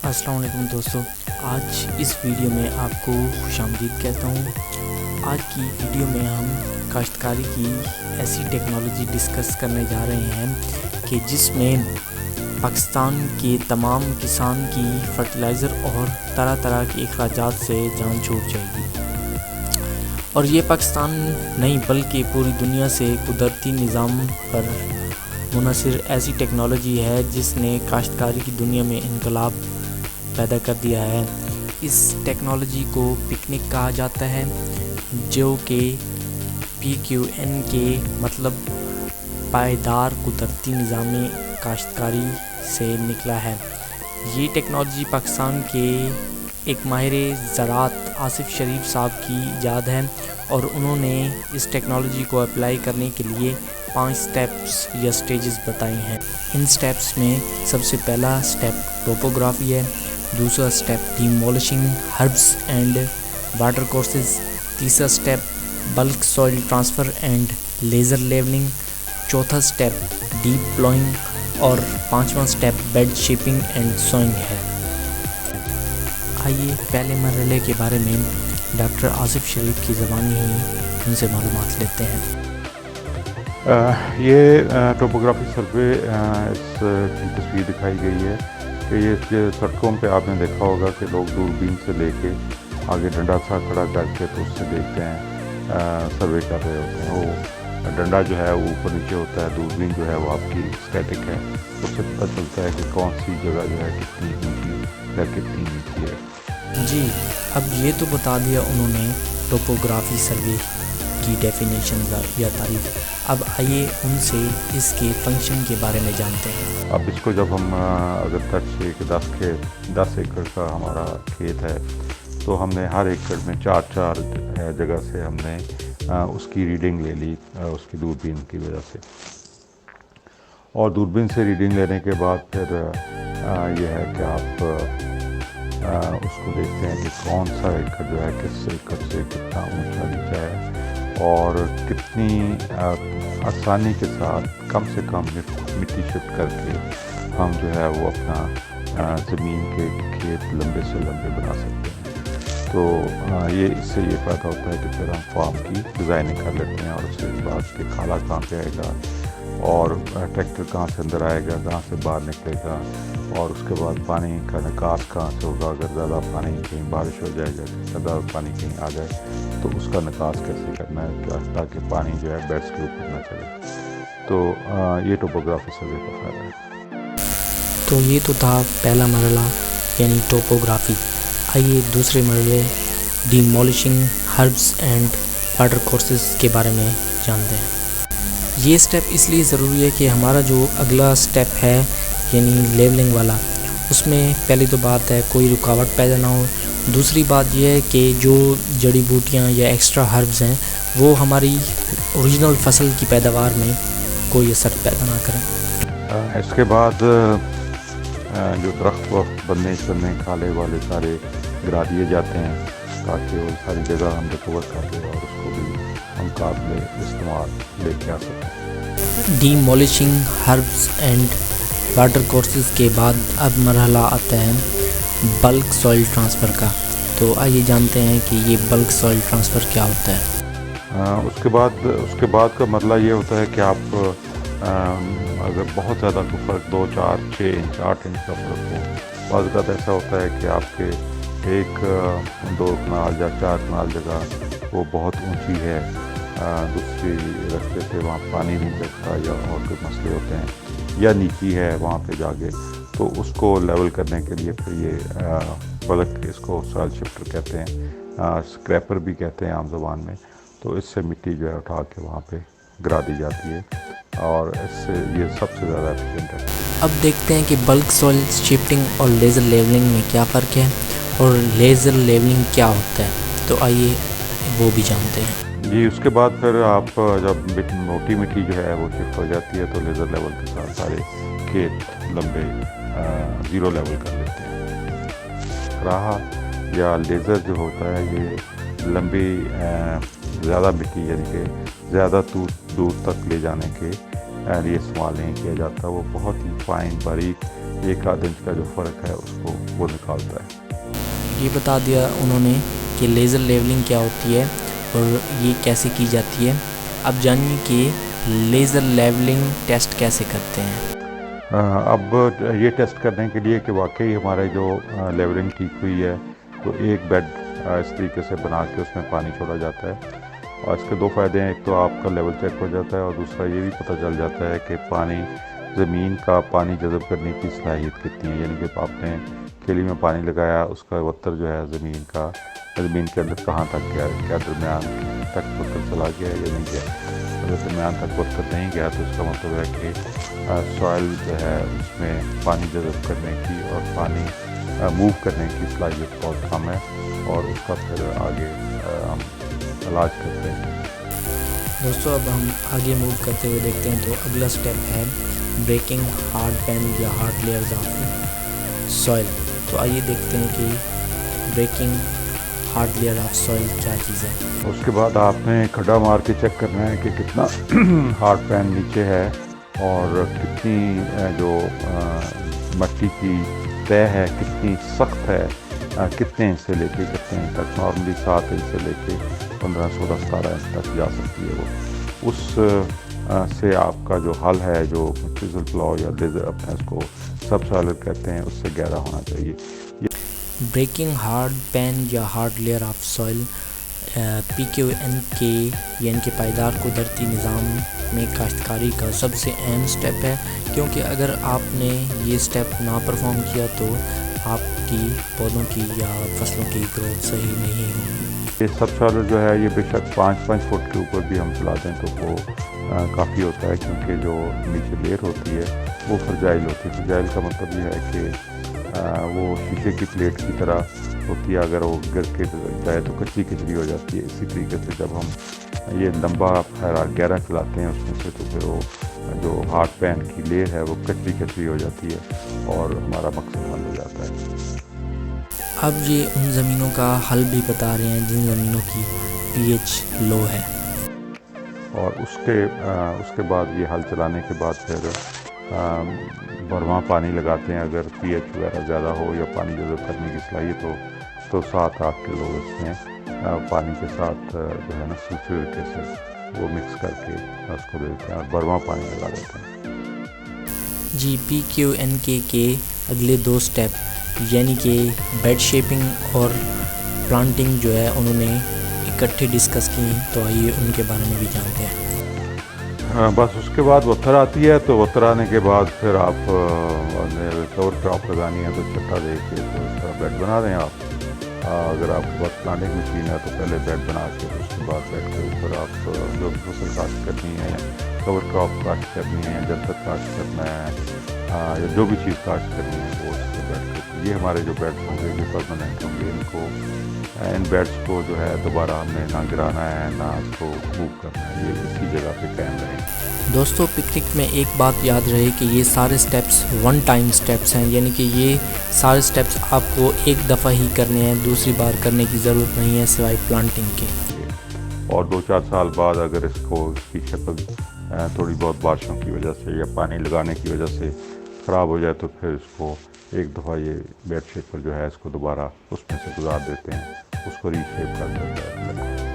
अस्सलाम वालेकुम दोस्तों, आज इस वीडियो में आपको खुशामदीद कहता हूँ। आज की वीडियो में हम काश्तकारी की ऐसी टेक्नोलॉजी डिस्कस करने जा रहे हैं कि जिसमें पाकिस्तान के तमाम किसान की फर्टिलाइज़र और तरह तरह के अखराजात से जान छूट जाएगी। और ये पाकिस्तान नहीं बल्कि पूरी दुनिया से कुदरती निज़ाम पर मुनहसर ऐसी टेक्नोलॉजी है जिसने काश्तकारी की दुनिया में इनकलाब पैदा कर दिया है। इस टेक्नोलॉजी को पिकनिक कहा जाता है, जो कि PQN के मतलब पायदार कुदरती निज़ाम काश्तकारी से निकला है। ये टेक्नोलॉजी पाकिस्तान के एक माहिर ज़राअत आसिफ शरीफ साहब की ईजाद है और उन्होंने इस टेक्नोलॉजी को अप्लाई करने के लिए 5 स्टेप्स या स्टेजेस बताए हैं। इन स्टेप्स में सबसे पहला स्टेप टोपोग्राफी है, दूसरा step demolishing herbs and water courses, तीसरा step bulk soil transfer and laser levelling, चौथा स्टेप डीप प्लॉइंग और पांचवा step bed shaping and sowing है। आइए पहले मरहले के बारे में डॉक्टर आसिफ शरीफ की ज़बानी ही उनसे मालूमात लेते हैं। ये टोपोग्राफी सर्वे की तस्वीर दिखाई गई है कि ये सड़कों पे आपने देखा होगा कि लोग दूरबीन से लेके आगे डंडा सा खड़ा करके तो उससे देखते हैं, सर्वे कर रहे होते हैं। वो डंडा जो है वो ऊपर नीचे होता है, दूरबीन जो है वो आपकी स्टैटिक है, उससे पता चलता है कि कौन सी जगह जो है कितनी ऊँची या कितनी नीची है। जी, अब ये तो बता दिया उन्होंने टोपोग्राफी सर्वे की डेफिनेशन या तारीफ। अब आइए उनसे इसके फंक्शन के बारे में जानते हैं। अब इसको जब हम अगर तर्ज से कि 10 एकड़ का हमारा खेत है तो हमने हर एकड़ में 4 जगह से हमने उसकी रीडिंग ले ली, उसकी दूरबीन की वजह से। और दूरबीन से रीडिंग लेने के बाद फिर ये है कि आप उसको देखते हैं कि कौन सा एकड़ जो है किस एकड़ से कितना ऊंचा नीचा है और कितनी आसानी के साथ कम से कम मिट्टी शिफ्ट करके हम जो है वो अपना ज़मीन के खेत लंबे से लंबे बना सकते हैं। तो ये इससे ये फ़ायदा होता है कि फिर हम फार्म की डिज़ाइनिंग कर लेते हैं और उसके बाद कि खाला कहाँ पे आएगा और ट्रैक्टर कहाँ से अंदर आएगा, कहाँ से बाहर निकलेगा और उसके बाद पानी का निकास कहाँ से होगा। अगर ज़्यादा पानी कहीं बारिश हो जाएगा, ज़्यादा पानी कहीं आ जाए तो उसका निकास कैसे करना है ताकि पानी जो है बेड्स के ऊपर ना चले। तो ये टोपोग्राफी सर्वे का फ़ायदा है। तो ये तो था पहला मरहला यानी टोपोग्राफी। आइए दूसरे मरहले demolishing herbs and water courses के बारे में जानते हैं। ये स्टेप इसलिए ज़रूरी है कि हमारा जो अगला स्टेप है यानी लेवलिंग वाला, उसमें पहली तो बात है कोई रुकावट पैदा ना हो। दूसरी बात यह है कि जो जड़ी बूटियाँ या एक्स्ट्रा हर्ब्स हैं वो हमारी ओरिजिनल फसल की पैदावार में कोई असर पैदा ना करें। इसके बाद जो दरख्त वक्त बनने खाले वाले सारे गिरा दिए जाते हैं ताकि वो सारी जगह हम रिकवर कर दें और उसको भी हम काबिल इस्तेमाल लेके आ सकें। Demolishing herbs and water courses के बाद अब मरहला आता है बल्क सॉइल ट्रांसफ़र का। तो आइए जानते हैं कि ये बल्क सॉइल ट्रांसफ़र क्या होता है। उसके बाद का मरला ये होता है कि आप अगर बहुत ज़्यादा कोई फ़र्क 2, 4, 6 इंच 8 इंच का फ़र्क हो, बाज़ ज़्यादा ऐसा होता है कि आपके 2 कनाल या 4 कनाल जगह वो बहुत ऊंची है, दूसरी रास्ते से वहाँ पानी नहीं लगता या और कोई मसले होते हैं या नीची है वहाँ पे जाके, तो उसको लेवल करने के लिए फिर ये बल्क, इसको सॉइल शिफ्टर कहते हैं, स्क्रैपर भी कहते हैं आम ज़बान में। तो इससे मिट्टी जो है उठा के वहाँ पे गिरा दी जाती है और इससे ये सबसे ज़्यादा एफिशिएंट है। अब देखते हैं कि बल्क सॉइल शिफ्टिंग और लेज़र लेवलिंग में क्या फ़र्क है और लेज़र लेवलिंग क्या होता है। तो आइए वो भी जानते हैं। जी, उसके बाद फिर आप जब मोटी मिट्टी जो है वो शिफ्ट हो जाती है तो लेज़र लेवल के साथ सारे खेत लंबे ज़ीरो लेवल कर देते हैं। राहा या लेज़र जो होता है ये लंबी ज़्यादा मिट्टी यानी कि ज़्यादा दूर तक ले जाने के लिए इस्तेमाल नहीं किया जाता। वो बहुत ही फाइन बारीक 1 आध इंच का जो फ़र्क है उसको वो निकालता है। ये बता दिया उन्होंने कि लेज़र लेवलिंग क्या होती है और ये कैसे की जाती है। अब जानिए कि लेज़र लेवलिंग टेस्ट कैसे करते हैं। अब ये टेस्ट करने के लिए कि वाकई हमारे जो लेवलिंग ठीक हुई है, तो एक बेड इस तरीके से बना के उसमें पानी छोड़ा जाता है। और इसके 2 फ़ायदे हैं, एक तो आपका लेवल चेक हो जाता है और दूसरा ये भी पता चल जाता है कि पानी ज़मीन का पानी जज़ब करने की सलाहियत कितनी है। यानी कि आपने केली में पानी लगाया, उसका वत्तर जो है ज़मीन के अंदर कहाँ तक गया, क्या दरमियान तक वत्तर चला गया या नहीं गया। अगर दरमियान तक वत्तर नहीं गया तो इसका मतलब है कि सॉइल जो है उसमें पानी जज़ब करने की और पानी मूव करने की सलाहियत बहुत कम है और उसका फिर आगे हम इलाज करते हैं। दोस्तों अब हम आगे मूव करते हुए देखते हैं तो अगला स्टेप है ब्रेकिंग हार्ड पैन या हार्ड लेयर्स ऑफ सॉइल। तो आइए देखते हैं कि breaking hard layer of soil क्या चीज़ है। उसके बाद आपने खड्डा मार के चेक करना है कि कितना हार्ड पैन नीचे है और कितनी जो मट्टी की तय है कितनी सख्त है, कितने इंच से लेके कितने इंच तक। नॉर्मली 7 इंच से लेके 15, 16, 17 इंच तक जा सकती है वो। उस से आपका जो हल है, जो चिज़ल प्लाव या लेज़र अपने उसको सब सॉइलर कहते हैं, उससे गहरा होना चाहिए। ब्रेकिंग हार्ड पैन या hard layer of soil PQNK यानी कि पायदार कुदरती निज़ाम में काश्तकारी का सबसे अहम स्टेप है, क्योंकि अगर आपने ये स्टेप ना परफॉर्म किया तो आपकी पौधों की या फसलों की ग्रोथ सही नहीं होगी। ये सब सॉइलर जो है ये बेशक 5-5 फुट के ऊपर भी हम चला दें तो वो काफ़ी होता है, क्योंकि जो नीचे लेयर होती है वो फ्रजाइल होती है। फ्रजाइल का मतलब ये है कि वो शीशे की प्लेट की तरह होती है, अगर वो गिर के जाए तो कच्ची खिचड़ी हो जाती है। इसी तरीके से जब हम ये लंबा गहरा चलाते हैं उसमें से तो फिर वो जो हार्ड पैन की लेयर है वो कच्ची हो जाती है और हमारा मकसद हल हो जाता है। अब ये उन ज़मीनों का हल भी बता रहे हैं जिन ज़मीनों की pH लो है। और उसके बाद ये हल चलाने के बाद फिर भरवां पानी लगाते हैं। अगर pH वगैरह ज़्यादा हो या पानी जज़ब करने की सलाहियत हो तो 7-8 किलो इसमें पानी के साथ जो है ना सल्फ्यूरिक एसिड वो मिक्स करके उसको देते हैं और भरवां पानी लगा देते हैं। जी PQNK के अगले 2 स्टेप यानी कि बेड शेपिंग और प्लांटिंग जो है उन्होंने इकट्ठे डिस्कस की, तो आइए उनके बारे में भी जानते हैं। बस उसके बाद वत्तर आती है, तो वत्तर आने के बाद फिर आप कवर क्रॉप लगानी है तो छट्टा दे के तो इस तरह बेड बना दें आप। अगर आपके पास प्लांटिंग मशीन है तो पहले बेड बना के उसके बाद बेड के ऊपर आप जो भी फसल काश्त करनी है, कवर क्रॉप काश्त करनी है, जब तक काश्त करना है या जो भी चीज़ काश्त करनी है वो उसके बेड के। ये हमारे जो बेड्स होंगे ये परमानेंट होंगे। इन बेड्स को जो है दोबारा हमने ना गिराना है ना इसको मूव करना है, ये इसी जगह पे कायम रहें। दोस्तों पिकनिक में एक बात याद रहे कि ये सारे स्टेप्स वन टाइम स्टेप्स हैं, यानी कि ये सारे स्टेप्स आपको एक दफ़ा ही करने हैं, दूसरी बार करने की ज़रूरत नहीं है सिवाय प्लांटिंग के। और 2-4 साल बाद अगर इसकी शक्ल थोड़ी बहुत बारिशों की वजह से या पानी लगाने की वजह से ख़राब हो जाए तो फिर इसको एक दफ़ा ये बेड शेपर जो है इसको दोबारा उसमें से गुजार देते हैं, उसको रीशेप कर देते हैं।